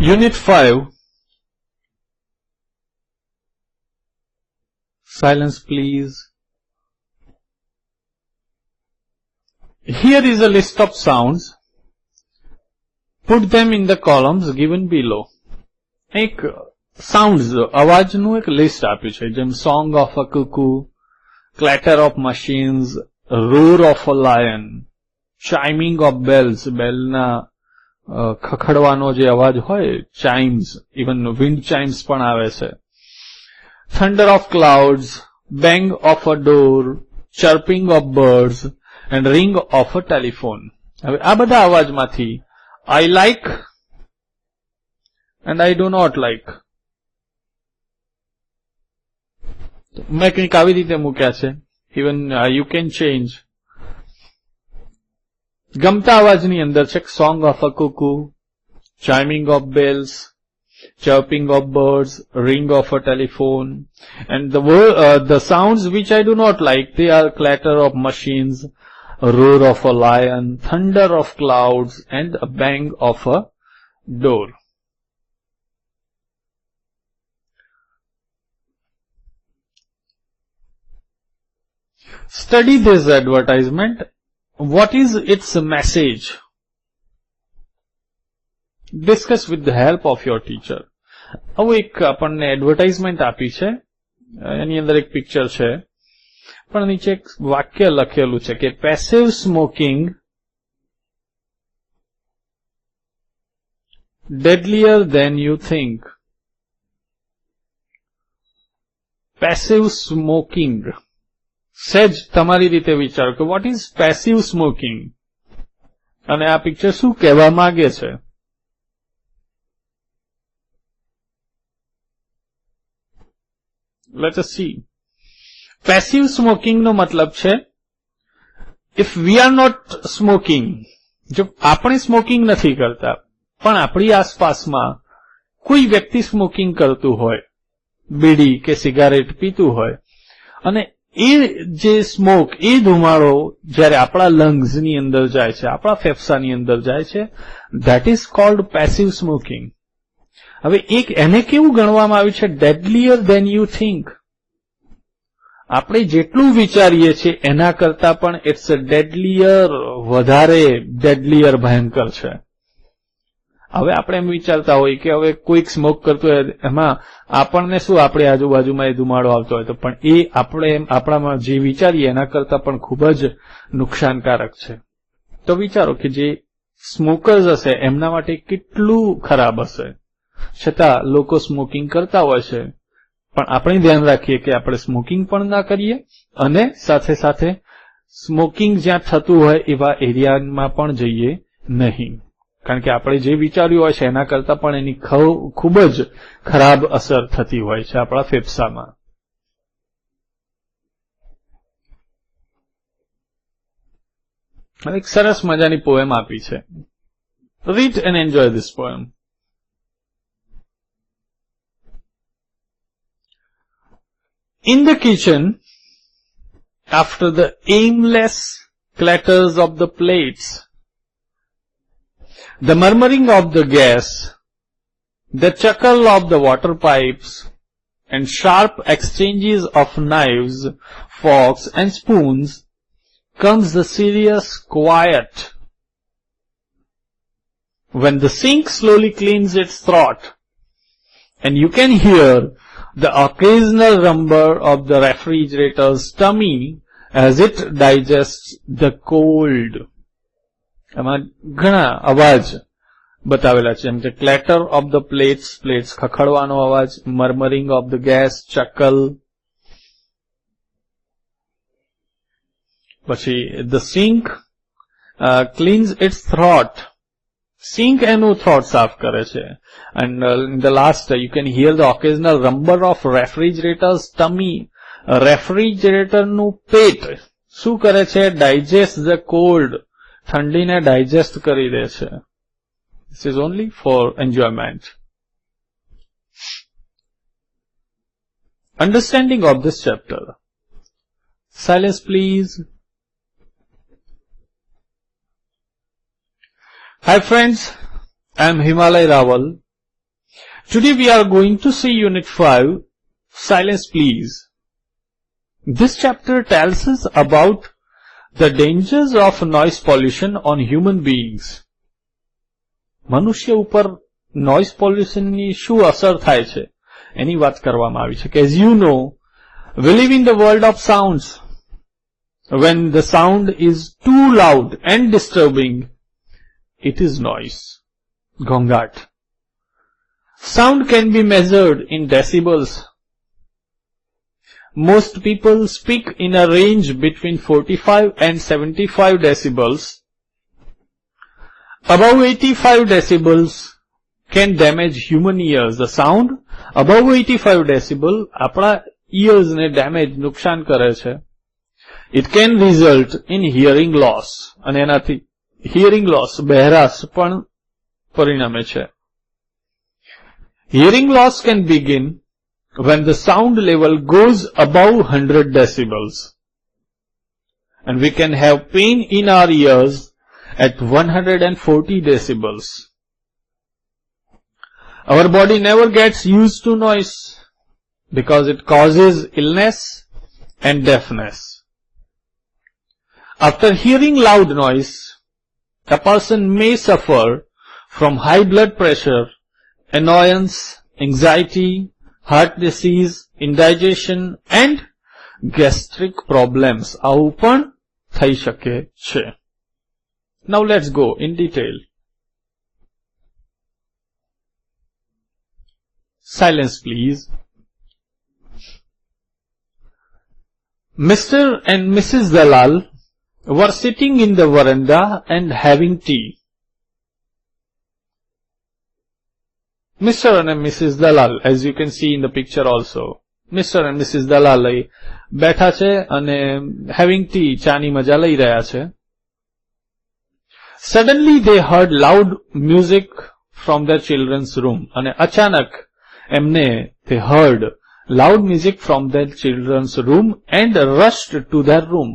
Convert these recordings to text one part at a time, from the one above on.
Unit 5. Silence, please. Here is a list of sounds. Put them in the columns given below. એક sounds, અવાજનું એક list આપ્યું છે, જેમ song of a cuckoo, clatter of machines, roar of a lion, chiming of bells, બેલના ખખડવાનો જે અવાજ હોય, chimes, even wind chimes પણ આવે છે, thunder of clouds, bang of a door, chirping of birds, and ring of a telephone. હવે આ બધા અવાજમાંથી I like and I do not like. મેં કંઈક આવી રીતે મૂક્યા છે. Even you can change. ગમતા અવાજની અંદર છે song of a cuckoo, chiming of bells, chirping of birds, ring of a telephone, and the sounds which I do not like, they are clatter of machines, roar of a lion, thunder of clouds, and a bang of a door. Study this advertisement. What is its message? Discuss with the help of your teacher. હવે એક આપણને advertisement આપી છે, એની અંદર એક picture છે, પણ નીચે એક વાક્ય લખેલું છે કે passive smoking deadlier than you think. Passive smoking, સહેજ તમારી રીતે વિચારો કે વોટ ઇઝ પેસિવ સ્મોકિંગ અને આ પિક્ચર શું કહેવા માંગે છે. Let us see. Passive smoking નો મતલબ છે if we are not smoking, જો આપણે સ્મોકિંગ નથી કરતા પણ આપણી આસપાસમાં કોઈ વ્યક્તિ સ્મોકિંગ કરતું હોય, બીડી કે સિગારેટ પીતું હોય, અને એ જે સ્મોક, એ ધુમાડો જ્યારે આપણા લંગ્સની અંદર જાય છે, આપણા ફેફસાની અંદર જાય છે, that is called passive smoking. હવે એક એને કેવું ગણવામાં આવ્યું છે? deadlier than you think. આપણે જેટલું વિચારીએ છીએ એના કરતા પણ ઇટ્સ ડેડલિયર, વધારે ડેડલિયર, ભયંકર છે. હવે આપણે એમ વિચારતા હોય કે હવે કોઈક સ્મોક કરતું હોય એમાં આપણને શું, આપણી આજુબાજુમાં એ ધુમાડો આવતો હોય તો, પણ એ આપણે આપણામાં જે વિચારીએ એના કરતા પણ ખૂબ જ નુકસાનકારક છે. તો વિચારો કે જે સ્મોકર્સ હશે એમના માટે કેટલું ખરાબ હશે, છતાં લોકો સ્મોકિંગ કરતા હોય છે. પણ આપણે ધ્યાન રાખીએ કે આપણે સ્મોકિંગ પણ ના કરીએ અને સાથે સાથે સ્મોકિંગ જ્યાં થતું હોય એવા એરિયામાં પણ જઈએ નહીં, કારણ કે આપણે જે વિચાર્યું હોય છે એના કરતા પણ એની ખૂબ જ ખરાબ અસર થતી હોય છે આપણા ફેફસામાં. એક સરસ મજાની પોએમ આપી છે. Read and enjoy this poem. In the kitchen, after the aimless clatters of the plates, the murmuring of the gas, the chuckle of the water pipes, and sharp exchanges of knives, forks, and spoons, comes the serious quiet. When the sink slowly cleans its throat, and you can hear the occasional rumble of the refrigerator's tummy as it digests the cold. આમાં ઘણા અવાજ બતાવેલા છે, જેમ કે clatter of the plates, ખખડવાનો અવાજ, murmuring of the gas, chuckle. પછી the sink cleans its throat. Sink એનું throat સાફ કરે છે. And in the last, you can hear the occasional rumble of refrigerator's tummy. Refrigerator નું પેટ શું કરે છે? Digest the cold. ઠંડીને digest કરી દે છે. This is only for enjoyment. Understanding of this chapter. Silence, please. Hi friends, I am Himalay Rawal, Today we are going to see Unit 5, Silence Please. This chapter tells us about the dangers of noise pollution on human beings. મનુષ્ય ઉપર noise pollution ની શું અસર થાય છે એની વાત કરવામાં આવી છે. As you know, we live in the world of sounds. When the sound is too loud and disturbing, it is noise. ઘોંઘાટ. Sound can be measured in decibels. Most people speak in a range between 45 and 75 decibels. Above 85 decibels can damage human ears. The sound above 85 decibel આપણા ears ને damage નુકસાન કરે છે. It can result in hearing loss. અને એનાથી hearing loss બહેરાશ પણ પરિણમે છે. Hearing loss can begin when the sound level goes above 100 decibels. And we can have pain in our ears at 140 decibels. Our body never gets used to noise because it causes illness and deafness. After hearing loud noise, a person may suffer from high blood pressure, annoyance, anxiety, heart disease, indigestion and gastric problems. આવું પણ થઈ શકે છે. Now let's go in detail. Silence please. Mr. and Mrs. Dalal were sitting in the veranda and having tea. Mr. and Mrs. Dalal, as you can see in the picture also, Mr. and Mrs. Dalal બેઠા છે અને having tea, ચાની મજા લઈ રહ્યા છે. Suddenly they heard loud music from their children's room. અને અચાનક એમને they heard loud music from their children's room and rushed to their room.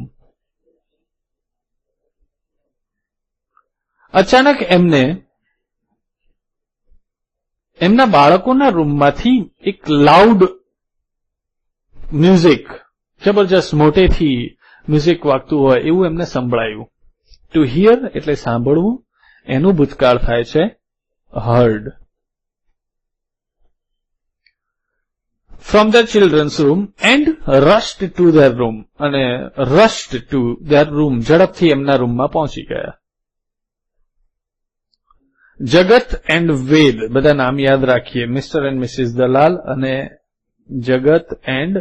અચાનક એમને એમના બાળકોના રૂમમાંથી એક લાઉડ મ્યુઝિક, જબરજસ્ત મોટેથી મ્યુઝિક વાગતું હોય એવું એમને સંભળાયું. ટુ હિયર એટલે સાંભળવું, એનું ભૂતકાળ થાય છે heard. From the children's room and rushed to their room, અને રશ્ડ ટુ ધેર રૂમ, ઝડપથી એમના રૂમમાં પહોંચી ગયા. જગત એન્ડ વેદ, બધા નામ યાદ રાખીએ. મિસ્ટર એન્ડ મિસિસ દલાલ અને જગત એન્ડ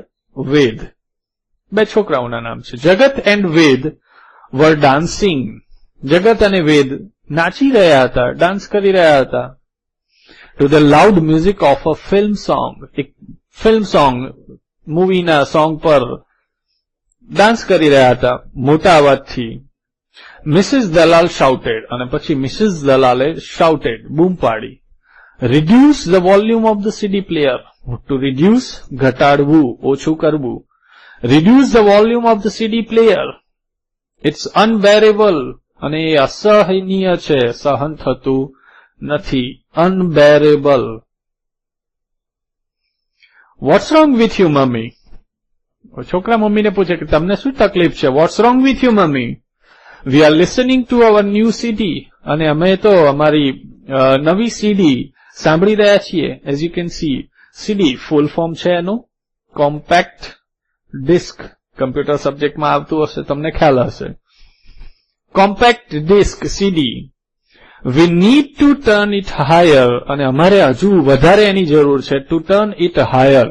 વેદ, બે છોકરાઓના નામ છે. જગત એન્ડ વેદ વર ડાન્સિંગ. જગત અને વેદ નાચી રહ્યા હતા, ડાન્સ કરી રહ્યા હતા. To the loud music of a film song. એક ફિલ્મ સોંગ, મૂવીના સોંગ પર ડાન્સ કરી રહ્યા હતા મોટા અવાજથી. મિસિસ દલાલ શાઉટેડ, અને પછી મિસિસ દલાલે શાઉટેડ, બૂમ પાડી. Reduce the volume of the CD player. To reduce, ઘટાડવું, ઓછું કરવું. Reduce the volume of the CD player. It's unbearable, અને એ અસહનીય છે, સહન થતું નથી. Unbearable. What's wrong with you mummy? છોકરા મમ્મીને પૂછે કે તમને શું તકલીફ છે? What's wrong with you mummy? We are listening to our new CD. અને અમે તો અમારી નવી સીડી સાંભળી રહ્યા છીએ. As you can see, CD full form છે એનું કોમ્પેક્ટ ડિસ્ક. કમ્પ્યુટર સબ્જેક્ટમાં આવતું હશે, તમને ખ્યાલ હશે. Compact disc CD. We need to turn it higher. અને અમારે હજુ વધારે એની જરૂર છે. To turn it higher.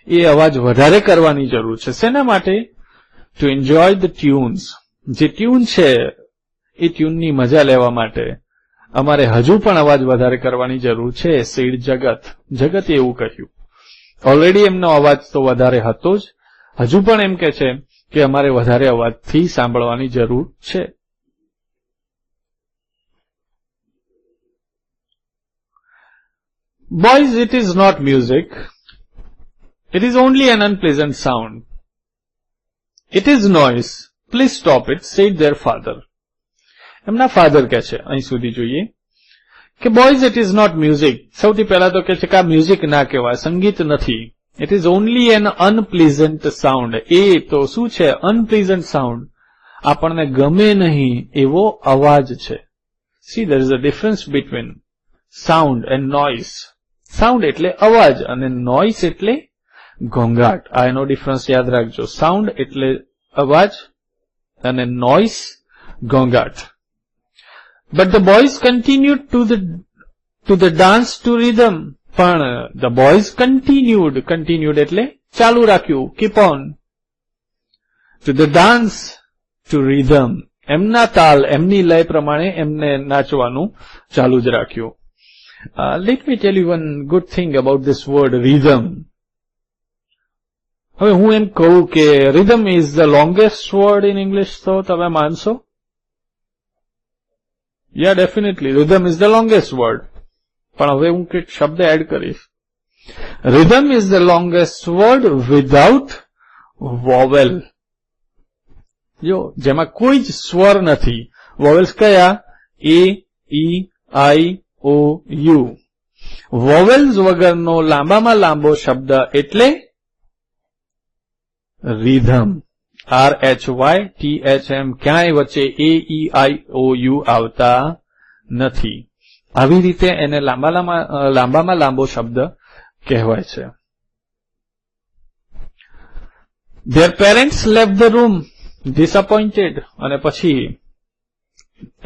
એ અવાજ વધારે કરવાની જરૂર છે. શેના માટે? To enjoy the tunes. જે ટ્યુન છે એ ટ્યુનની મજા લેવા માટે અમારે હજુ પણ અવાજ વધારે કરવાની જરૂર છે. સીડ જગત. જગતે એવું કહ્યું. ઓલરેડી એમનો અવાજ તો વધારે હતો જ, હજુ પણ એમ કે છે કે અમારે વધારે અવાજથી સાંભળવાની જરૂર છે. Boys, it is not music. It is only an unpleasant sound. It is noise. Please stop it, said their father. એમના ફાધર કહે છે, અહીં સુધી જોઈએ કે boys it is not music. સૌથી પહેલા તો કે છે કે આ મ્યુઝિક ના કહેવાય, સંગીત નથી. It is only an unpleasant sound. એ તો શું છે? અનપ્લીઝન્ટ સાઉન્ડ, આપણને ગમે નહીં એવો અવાજ છે. See there is a difference between sound and noise. Sound એટલે અવાજ અને નોઇઝ એટલે ઘોંઘાટ. આ એનો ડિફરન્સ યાદ રાખજો. સાઉન્ડ એટલે અવાજ અને નોઇઝ ઘોંઘાટ. But the boys continued to the dance to rhythm. પણ ધ બોયઝ કન્ટિન્યુડ એટલે ચાલુ રાખ્યું, keep on, to the dance to rhythm. એમના તાલ, એમની લય પ્રમાણે એમને નાચવાનું ચાલુ જ રાખ્યું. Let me tell you one good thing about this word rhythm. હવે હું એમ કહું કે rhythm is the longest word in English, તો તમે માનશો? Yeah definitely rhythm is the longest word. પણ હવે હું કંઈક શબ્દ એડ કરીશ. Rhythm is the longest word without vowel. જો જેમાં કોઈ જ સ્વર નથી. વોવેલ્સ કયા? એ, ઈ, આઈ, ઓ, યુ. વોવેલ્સ વગરનો લાંબામાં લાંબો શબ્દ એટલે રિધમ. RHYTHM. ક્યાંય વચ્ચે એ, ઈ, આઈ, ઓ, યુ આવતા નથી. આવી રીતે એને લાંબામાં લાંબો શબ્દ કહેવાય છે. Their parents left the room disappointed. અને પછી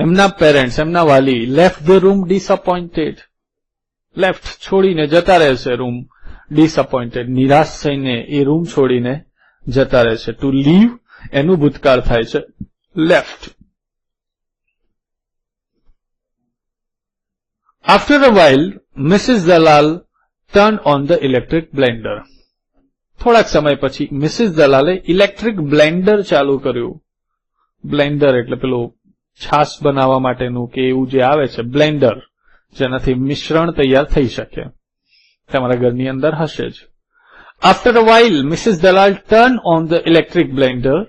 એમના પેરેન્ટ્સ, એમના વાલી, left the room disappointed. left છોડીને જતા રહેશે રૂમ. disappointed નિરાશ થઈને એ રૂમ છોડીને જતા રહેશે. to leave એનું ભૂતકાળ થાય છે left. After a while, Mrs. Dalal turned on the electric blender. થોડાક સમય પછી મિસિસ દલાલે ઇલેક્ટ્રિક બ્લેન્ડર ચાલુ કર્યું. બ્લેન્ડર એટલે પેલું છાશ બનાવવા માટેનું કે એવું જે આવે છે બ્લેન્ડર, જેનાથી મિશ્રણ તૈયાર થઈ શકે. તમારા ઘરની અંદર હશે જ. After a while, Mrs. Dalal turned on the electric blender.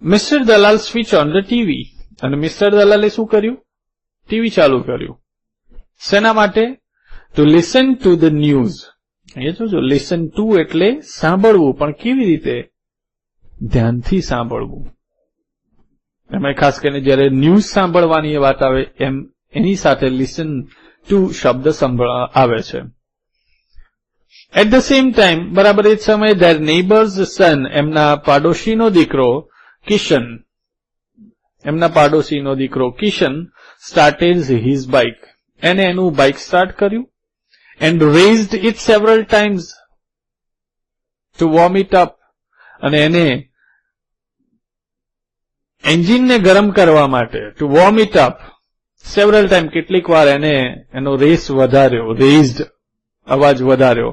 Mr. Dalal switched on the TV. અને મિસ્ટર દલાલે શું કર્યું? ટીવી ચાલુ કર્યું. શેના માટે? To listen to the news. એ જોજો, લિસન ટુ એટલે સાંભળવું, પણ કેવી રીતે? ધ્યાનથી સાંભળવું. એમાં ખાસ કરીને જયારે ન્યૂઝ સાંભળવાની વાત આવે એમ એની સાથે લિસન ટુ શબ્દ આવે છે. એટ ધ સેમ ટાઈમ, બરાબર એ જ સમયે, ધેર નેબર્સ સન, એમના પાડોશીનો દીકરો કિશન, started his bike. એને એનું બાઇક સ્ટાર્ટ કર્યું. And raised it several times to warm it up. અને એને એન્જિનને ગરમ કરવા માટે, to warm it up several times, કેટલીક વાર એને એનો રેસ વધાર્યો, raised અવાજ વધાર્યો.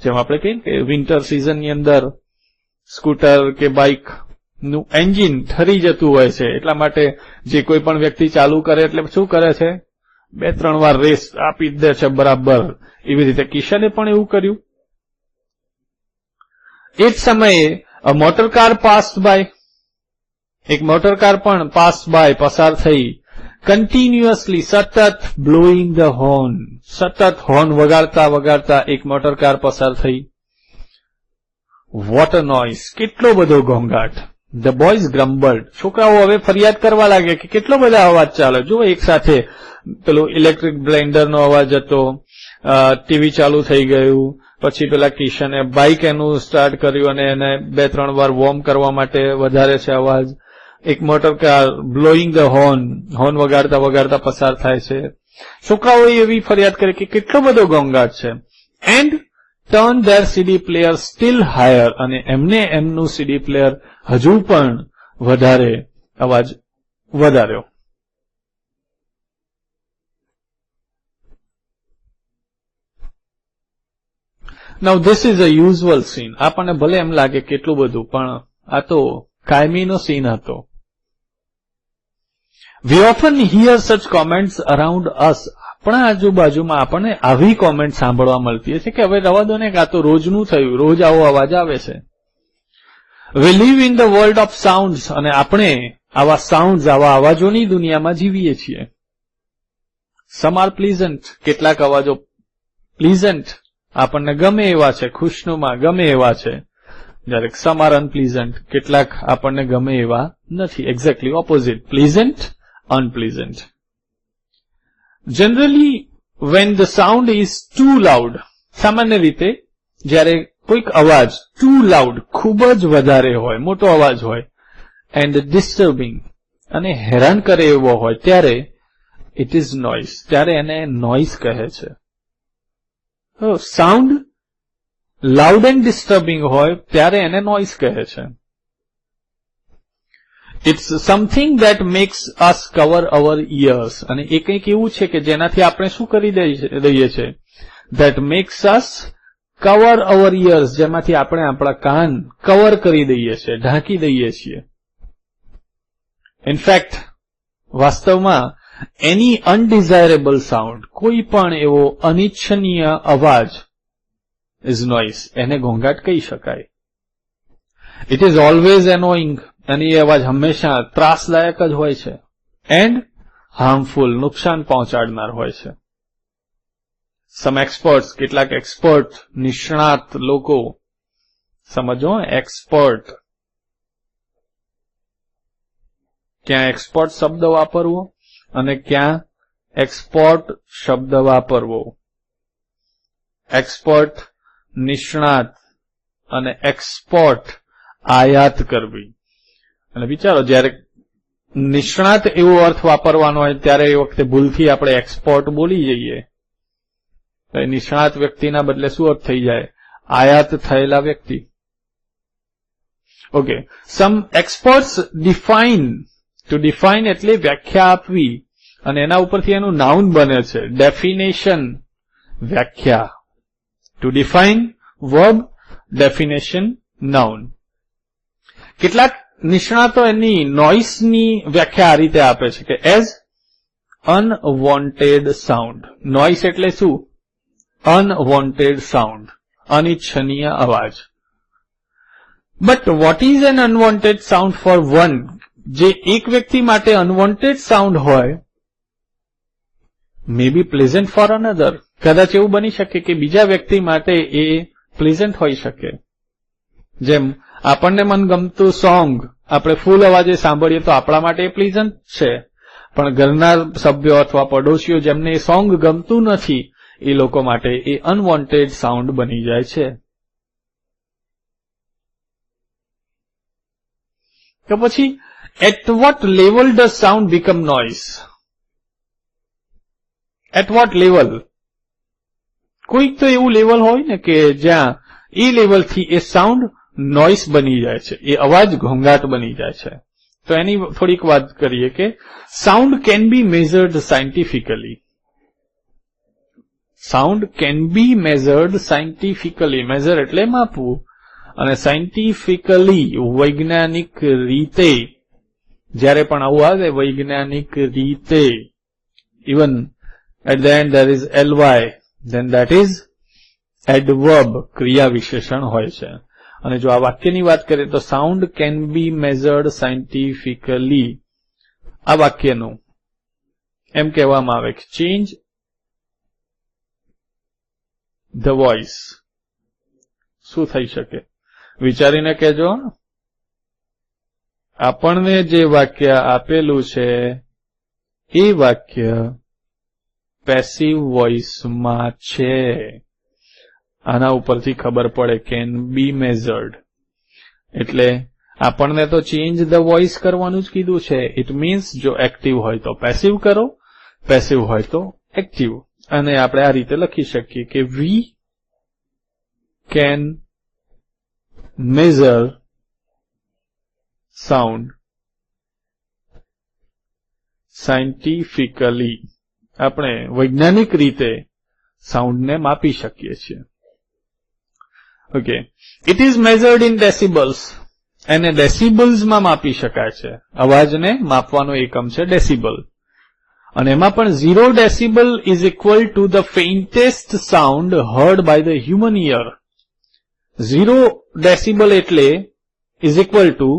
જેમ આપણે કહીએ કે વિન્ટર સિઝનની અંદર સ્કૂટર કે બાઇક નું એન્જિન ઠરી જતું હોય છે, એટલા માટે જે કોઈ પણ વ્યક્તિ ચાલુ કરે એટલે શું કરે છે? 2-3 વાર રેસ આપી દે છે બરાબર. એવી રીતે કિશને પણ એવું કર્યું. એ જ સમયે મોટર કાર પાસ્ડ બાય, એક મોટર કાર પણ પસાર થઈ. કન્ટિન્યુઅસલી, સતત, બ્લોઈંગ ધ હોર્ન, સતત હોર્ન વગાડતા એક મોટર કાર પસાર થઈ. વોટ અ નોઇઝ, કેટલો બધો ઘોંઘાટ. ધ બોયઝ ગ્રમ્બલ્ડ, છોકરાઓ હવે ફરિયાદ કરવા લાગે કે કેટલો બધા અવાજ ચાલે. જો એક સાથે પેલો ઇલેક્ટ્રિક બ્લેન્ડરનો અવાજ હતો, ટીવી ચાલુ થઈ ગયું, પછી પેલા કિશને બાઇક એનું સ્ટાર્ટ કર્યું અને એને 2-3 વાર વોર્મ કરવા માટે વધારે છે અવાજ. એક motor car blowing the horn વગાડતા પસાર થાય છે. છોકરાઓએ એવી ફરિયાદ કરી કે કેટલો બધો ઘોંઘાટ છે. And turn there CD player steel higher, અને એમને એમનું સીડી પ્લેયર હજુ પણ વધારે અવાજ વધાર્યો. Now this is a usual scene. આપણને ભલે એમ લાગે કેટલું બધું, પણ આ તો કાયમીનો સીન હતો. We often hear such comments around us. આપણા આજુબાજુમાં આપણને આવી કોમેન્ટ સાંભળવા મળતી છે કે હવે રવા દો ને, આ તો રોજનું થયું, રોજ આવો અવાજ આવે છે. We live in the world of sounds. અને આપણે આવા સાઉન્ડ્સ, આવા અવાજોની દુનિયામાં જીવીએ છીએ. સમ આર પ્લીઝન્ટ, કેટલાક અવાજો પ્લીઝન્ટ આપણને ગમે એવા છે, ખુશનુમા ગમે એવા છે, જ્યારે સમ આર અનપ્લીઝન્ટ, કેટલાક આપણને ગમે એવા નથી. Exactly opposite, pleasant, unpleasant. Generally when the sound is too loud, સામાન્ય રીતે જ્યારે કોઈક અવાજ too loud, ખૂબ જ વધારે હોય, મોટો અવાજ હોય, and disturbing, અને હેરાન કરે એવો હોય, ત્યારે it is noise, ત્યારે એને noise કહે છે. સાઉન્ડ લાઉડ એન્ડ ડિસ્ટર્બિંગ હોય ત્યારે એને નોઇઝ કહે છે. It's something that makes us cover our ears, અને એ કંઈક એવું છે કે જેનાથી આપણે શું કરી દઈએ છીએ, that makes us cover our ears, જેમાંથી આપણે આપણા કાન કવર કરી દઈએ છીએ, ઢાંકી દઈએ છીએ. ઇનફેક્ટ વાસ્તવમાં એની અનડિઝાયરેબલ સાઉન્ડ, કોઈ પણ એવો અનિચ્છનીય અવાજ ઇઝ નોઇઝ, એને ઘોંઘાટ કહી શકાય. ઇટ ઇઝ ઓલવેઝ એનોઇંગ, અને એ અવાજ હંમેશા ત્રાસદાયક જ હોય છે, એન્ડ હાર્મફુલ, નુકસાન પહોંચાડનાર હોય છે. સમ એક્સપર્ટ્સ, કેટલાક એક્સપર્ટ, નિષ્ણાત લોકો, સમજો એક્સપર્ટ, ક્યાં એક્સપર્ટ શબ્દ વાપરવો અને ક્યાં એક્સપોર્ટ શબ્દ વાપરવો. એક્સપર્ટ નિષ્ણાત અને એક્સપોર્ટ આયાત કરવી. અને વિચારો, જ્યારે નિષ્ણાત એવો અર્થ વાપરવાનો હોય ત્યારે એ વખતે ભૂલથી આપણે એક્સપોર્ટ બોલી જઈએ, તો એ નિષ્ણાત વ્યક્તિના બદલે શું અર્થ થઈ જાય, આયાત થયેલા વ્યક્તિ. ઓકે, સમ એક્સપર્ટ્સ ડિફાઇન, ટુ ડિફાઇન એટલે વ્યાખ્યા આપવી, અને એના ઉપરથી એનું નાઉન બને છે. ડેફિનેશન, વ્યાખ્યા. To define verb, definition noun. કેટલાક નિષ્ણાતો એની નોઇસની વ્યાખ્યા આ રીતે આપે છે કે એઝ અનવોન્ટેડ સાઉન્ડ. નોઇસ એટલે શું? અનવોન્ટેડ સાઉન્ડ, અનિચ્છનીય અવાજ. But what is an unwanted sound for one? જે એક વ્યક્તિ માટે અનવોન્ટેડ સાઉન્ડ હોય, may be pleasant for another. કદાચ એવું બની શકે કે બીજા વ્યક્તિ માટે એ પ્લેઝન્ટ હોઈ શકે. જેમ આપણને મનગમતું સોંગ આપણે ફૂલ અવાજે સાંભળીએ તો આપણા માટે એ પ્લેઝન્ટ છે, પણ ઘરના સભ્યો અથવા પડોશીઓ જેમને એ સોંગ ગમતું નથી, એ લોકો માટે એ અનવોન્ટેડ સાઉન્ડ બની જાય છે. તો પછી at what level does sound become noise? At what level? કોઈક તો એવું લેવલ હોય ને કે જ્યાં એ લેવલથી એ સાઉન્ડ નોઇસ બની જાય છે, એ અવાજ ઘોંઘાટ બની જાય છે. તો એની થોડીક વાત કરીએ કે sound can be measured scientifically. Sound can be measured scientifically. Measure એટલે માપવું, અને સાયન્ટિફિકલી વૈજ્ઞાનિક રીતે. જ્યારે પણ આવું આવે વૈજ્ઞાનિક રીતે, even at the end there is ly, then that is adverb, ક્રિયા વિશેષણ હોય છે. અને જો આ વાક્યની વાત કરીએ તો sound can be measured scientifically, આ વાક્યનું એમ કહેવામાં આવે કે ચેન્જ ધ વોઇસ. શું થઈ શકે વિચારીને કહેજો. આપણને જે વાક્ય આપેલું છે એ વાક્ય પેસિવ વોઇસમાં છે. આના ઉપરથી ખબર પડે કેન બી મેઝર્ડ એટલે આપણને તો ચેન્જ ધ વોઇસ કરવાનું જ કીધું છે. ઇટ મીન્સ જો એક્ટિવ હોય તો પેસિવ કરો, પેસિવ હોય તો એક્ટિવ. અને આપણે આ રીતે લખી શકીએ કે we can measure sound scientifically. આપણે વૈજ્ઞાનિક રીતે સાઉન્ડને માપી શકીએ છીએ. Okay, it is measured in decibels. એને ડેસિબલ્સમાં માપી શકાય છે. અવાજને માપવાનો એકમ છે ડેસિબલ. અને એમાં પણ 0 decibel is equal to the faintest sound heard by the human ear. 0 decibel એટલે is equal to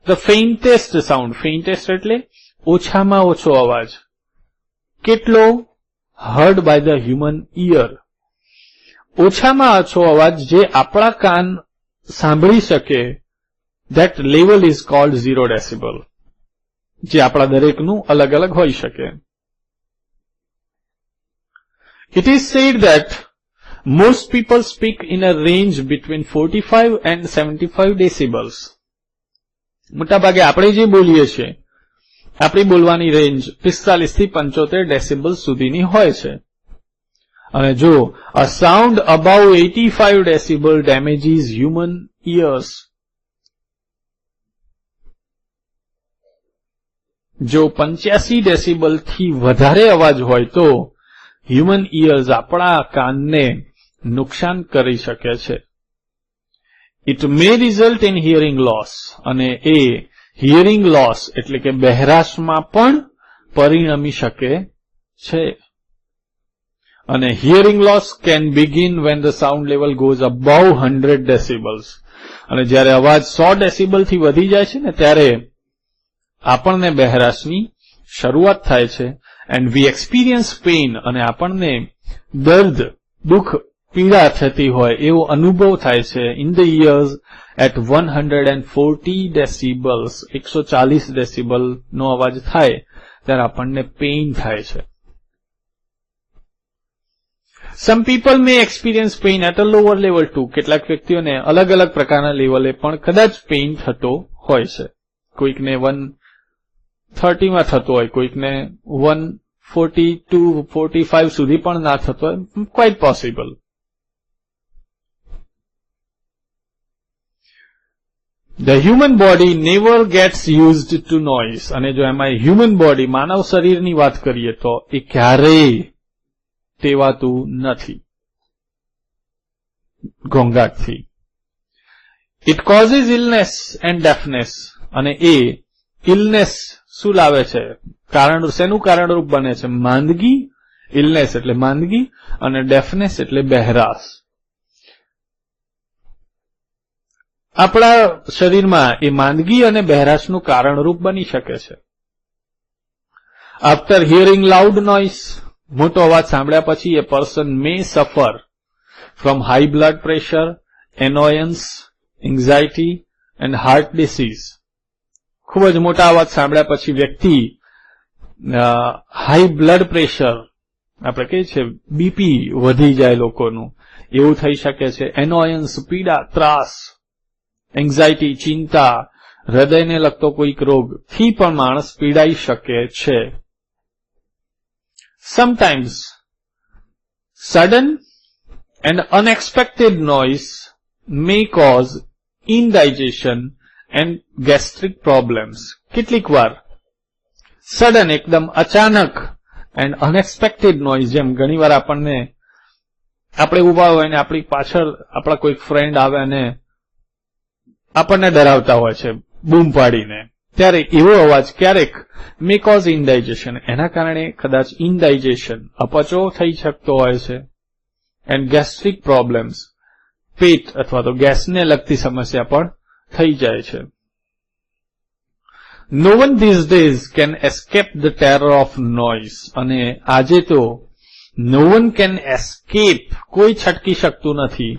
the faintest sound. Faintest એટલે ઓછામાં ઓછો અવાજ. કેટલો? heard by the human ear. ઓછામાં ઓછો અવાજ જે આપણા કાન સાંભળી શકે, that level is called 0 decibel, જે આપણા દરેકનું અલગ અલગ હોઈ શકે. It is said that most people speak in a range between 45 and 75 decibels. મોટાભાગે આપણે જે બોલીએ છીએ, આપણી બોલવાની રેન્જ 45 થી 75 ડેસિબલ સુધીની હોય છે. અને જો a sound above 85 decibel damages human ears, જો 85 ડેસિબલ થી વધારે અવાજ હોય તો હ્યુમન ઇયર્સ આપણા કાનને નુકસાન કરી શકે છે. It may result in hearing loss, અને એ હિયરિંગ લોસ એટલે કે બહેરાશમાં પણ પરિણમી શકે છે. અને hearing loss can begin when the sound level goes above 100 decibels. અને જ્યારે અવાજ 100 ડેસિબલ થી વધી જાય છે ને ત્યારે આપણને બહેરાશની શરૂઆત થાય છે. and we experience pain, અને આપણને દર્દ, દુઃખ, પીડા થતી હોય એવો અનુભવ થાય છે in the ears at 140 decibels. 140 decibel નો અવાજ થાય ત્યારે આપણને પેઇન થાય છે. Some people may experience pain at a lower level too. કેટલાક વ્યક્તિઓને અલગ અલગ પ્રકારના લેવલે પણ કદાચ પેઇન થતો હોય છે. કોઈકને 130 માં થતો હોય, કોઈકને 142, 45 સુધી પણ ના થતો હોય. Quite possible. The human body never gets used to noise. અને જો એમાં હ્યુમન બોડી, માનવ શરીરની વાત કરીએ તો એ ક્યારેય ટેવાતું નથી ઘોંઘાટથી. It causes illness and deafness. અને એ ઇલનેસ શું લાવે છે? શેનું કારણરૂપ બને છે? માંદગી. ઇલનેસ એટલે માંદગી અને ડેફનેસ એટલે બહેરાશ. આપણા શરીરમાં એ માંદગી અને બહેરાશનું કારણરૂપ બની શકે છે. આફ્ટર હિયરિંગ લાઉડ નોઇઝ, મોટો અવાજ સાંભળ્યા પછી એ person may suffer from high blood pressure, annoyance, anxiety and heart disease. ખૂબ જ મોટા અવાજ સાંભળ્યા પછી વ્યક્તિ હાઈ બ્લડ પ્રેશર, આપણે કહીએ છીએ બીપી વધી જાય લોકોનું, એવું થઈ શકે છે. એનોયન્સ, પીડા, ત્રાસ, એન્ઝાયટી, ચિંતા, હૃદયને લગતો કોઈક રોગથી પણ માણસ પીડાઈ શકે છે. Sometimes sudden and unexpected noise may cause indigestion and gastric problems. કેટલીક વાર સડન, એકદમ અચાનક, એન્ડ અનએક્સપેક્ટેડ નોઇઝ, જેમ ઘણી વાર આપણે ઉભા હોય ને આપણી પાછળ આપણા કોઈક ફ્રેન્ડ આવે અને આપણને ડરાવતા હોય છે બૂમ પાડીને, ત્યારે એવો અવાજ ક્યારેક મે કોઝ ઇન્ડાઇજેશન, એના કારણે કદાચ ઇન્ડાઇજેશન, અપચો થઈ શકતો હોય છે. એન્ડ ગેસ્ટ્રિક પ્રોબ્લેમ્સ, પેટ અથવા તો ગેસને લગતી સમસ્યા પણ થઈ જાય છે. No one these days can escape the terror of noise. અને આજે તો no one can escape, કોઈ છટકી શકતું નથી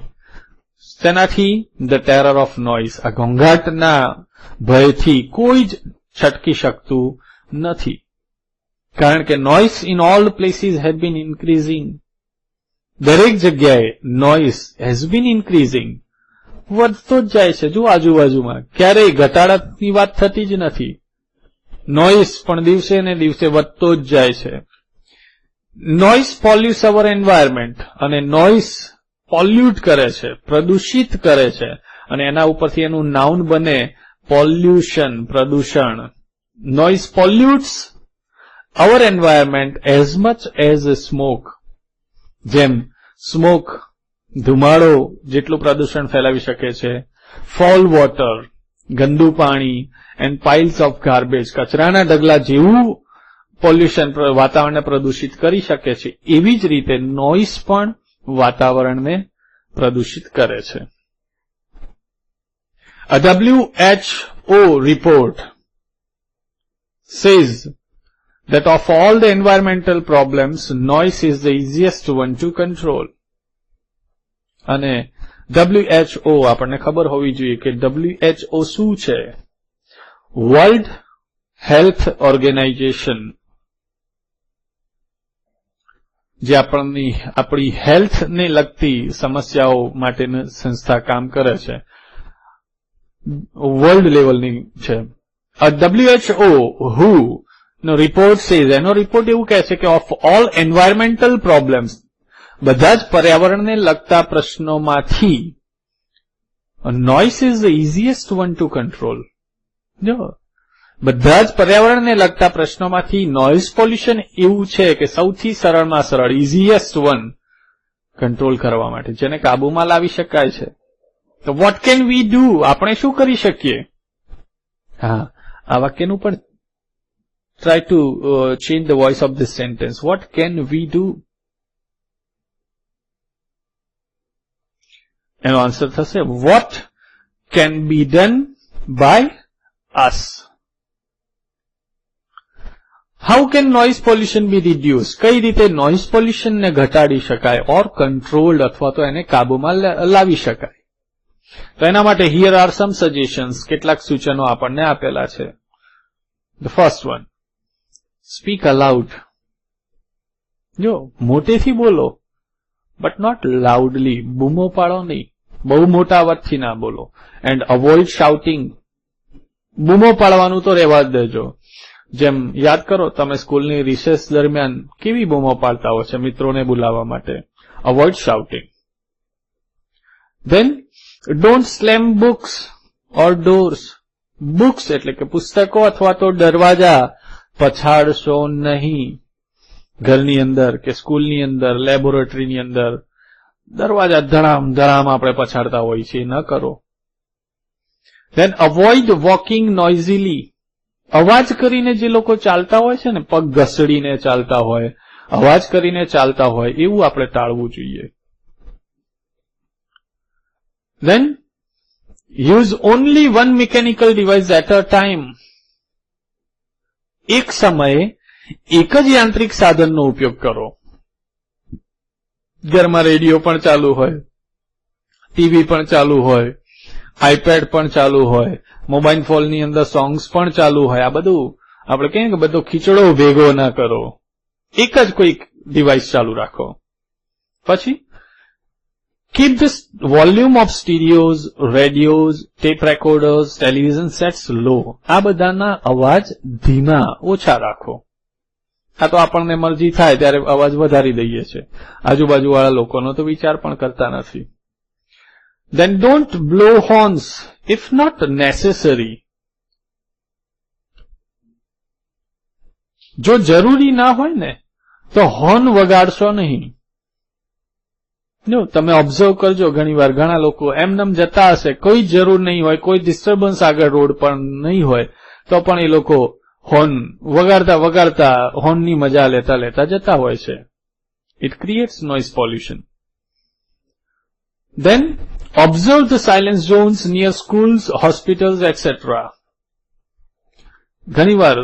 તેનાથી, the terror of noise, આ ઘોંઘાટના ભયથી કોઈ જ છટકી શકતું નથી. કારણ કે noise in all places has been increasing. દરેક જગ્યાએ noise has been increasing, વધતો જ જાય છે. જો આજુબાજુમાં ક્યારેય ઘટાડાની વાત થતી જ નથી. નોઇઝ પણ દિવસે ને દિવસે વધતો જ જાય છે. નોઇઝ પોલ્યુટ્સ અવર એન્વાયરમેન્ટ, અને નોઇઝ પોલ્યુટ કરે છે, પ્રદૂષિત કરે છે, અને એના ઉપરથી એનું નાઉન બને પોલ્યુશન, પ્રદૂષણ. Noise pollutes our environment as much as smoke. જેમ સ્મોક, ધુમાડો જેટલું પ્રદૂષણ ફેલાવી શકે છે, ફોલ વોટર, ગંદુ પાણી, એન્ડ પાઇલ્સ ઓફ ગાર્બેજ, કચરાના ઢગલા જેવું પોલ્યુશન વાતાવરણને પ્રદૂષિત કરી શકે છે, એવી જ રીતે નોઇઝ પણ વાતાવરણને પ્રદૂષિત કરે છે. A WHO report says that of all the environmental problems, noise is the easiest one to control. અને WHO આપણને ખબર હોવી જોઈએ કે WHO શું છે? વર્લ્ડ હેલ્થ ઓર્ગેનાઇઝેશન, જે આપણી હેલ્થને લગતી સમસ્યાઓ માટેની સંસ્થા કામ કરે છે, વર્લ્ડ લેવલની છે. WHO WHO નો રિપોર્ટ છે, એનો રિપોર્ટ એવું કહે છે કે ઓફ ઓલ એન્વાયરમેન્ટલ પ્રોબ્લેમ્સ, બધા જ પર્યાવરણને લગતા પ્રશ્નોમાંથી noise is the easiest one to control. જો બધા જ પર્યાવરણને લગતા પ્રશ્નોમાંથી નોઇઝ પોલ્યુશન એવું છે કે સૌથી સરળમાં સરળ, ઇઝીએસ્ટ વન કંટ્રોલ કરવા માટે, જેને કાબુમાં લાવી શકાય છે. તો વોટ કેન વી ડુ? આપણે શું કરી શકીએ? હા, આ વાક્યનું પણ try to change the voice of this sentence. What can we do? એનો આન્સર થશે what can be done by us. How can noise pollution be reduced? કઈ રીતે નોઇઝ પોલ્યુશન ને ઘટાડી શકાય ઓર કંટ્રોલ્ડ અથવા તો એને કાબુમાં લાવી શકાય? તો એના માટે here are some suggestions, કેટલાક સૂચનો આપણને આપેલા છે. The first one, speak aloud. જો મોટેથી બોલો, but not loudly. બૂમો પાડો નહીં, બહુ મોટા અવાજથી ના બોલો. And avoid shouting. બૂમો પાડવાનું તો રહેવા જ દેજો. જેમ યાદ કરો, તમે સ્કૂલની રિસેસ દરમિયાન કેવી બૂમો પાડતા હોય છે મિત્રોને બોલાવવા માટે. Avoid shouting. Then don't slam books or doors. Books એટલે કે પુસ્તકો અથવા તો દરવાજા પછાડશો નહીં. ઘરની અંદર કે સ્કૂલની અંદર, લેબોરેટરીની અંદર દરવાજા ધડામ ધડામ આપણે પછાડતા હોય છે, ન કરો. Then avoid walking noisily. અવાજ કરીને જે લોકો ચાલતા હોય છે ને, પગ ઘસડીને ચાલતા હોય, અવાજ કરીને ચાલતા હોય, એવું આપણે ટાળવું જોઈએ. Then use only one mechanical device at a time. એક સમયે એક જ યાંત્રિક સાધનનો ઉપયોગ કરો. ઘરમાં રેડિયો પણ ચાલુ હોય, ટીવી પણ ચાલુ હોય, આઈપેડ પણ ચાલુ હોય, મોબાઈલ ફોનની અંદર સોંગ્સ પણ ચાલુ હોય. આ બધું આપણે કહીએ કે બધો ખીચડો ભેગો ના કરો, એક જ કોઈ ડિવાઇસ ચાલુ રાખો. પછી keep the volume of stereos, radios, tape recorders, television sets low. આ બધાના અવાજ ધીમા, ઓછા રાખો. આ તો આપણને મરજી થાય ત્યારે અવાજ વધારી દઈએ છે, આજુબાજુવાળા લોકોનો તો વિચાર પણ કરતા નથી. Then don't blow horns if not necessary. જો જરૂરી ના હોય ને તો હોર્ન વગાડશો નહીં. જો તમે ઓબ્ઝર્વ કરજો, ઘણીવાર ઘણા લોકો એમનેમ જતા હશે, કોઈ જરૂર નહીં હોય, કોઈ ડિસ્ટર્બન્સ આગળ રોડ પર નહીં હોય, તો પણ એ લોકો હોર્ન વગાડતા વગાડતા હોર્નની મજા લેતા લેતા જતા હોય છે. It creates noise pollution. Then observe the silence zones near schools, hospitals, etc. ઘણીવાર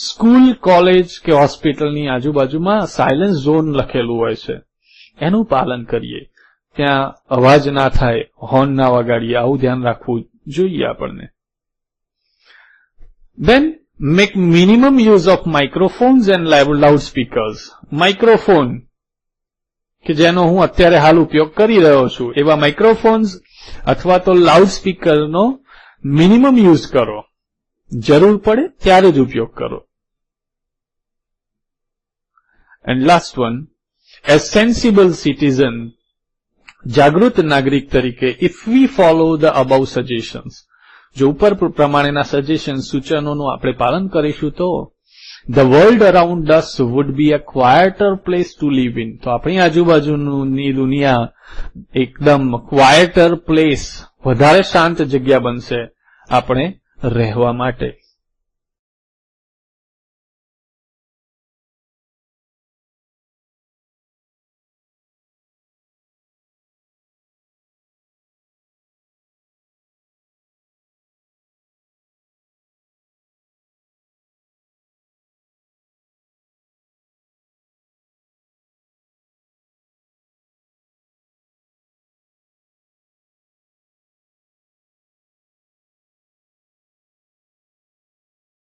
સ્કૂલ, કોલેજ કે હોસ્પિટલની આજુબાજુમાં સાયલેન્સ ઝોન લખેલું હોય છે, એનું પાલન કરીએ. ત્યાં અવાજ ના થાય, હોર્ન ના વગાડીએ, આવું ધ્યાન રાખવું જોઈએ આપણને. Then make minimum use of microphones and loudspeakers. Microphone કે જેનો હું અત્યારે હાલ ઉપયોગ કરી રહ્યો છું, એવા માઇક્રોફોન્સ અથવા તો લાઉડસ્પીકરનો મિનિમમ યુઝ કરો. જરૂર પડે ત્યારે જ ઉપયોગ કરો. And last one, as sensible citizen, જાગૃત નાગરિક તરીકે, if we follow the above suggestions, જો ઉપર પ્રમાણેના સજેશન સૂચનોનું આપણે પાલન કરીશું તો the world around us would be a quieter place to live in. તો આપણી આજુબાજુની દુનિયા એકદમ ક્વાયટર પ્લેસ, વધારે શાંત જગ્યા બનશે આપણે રહેવા માટે.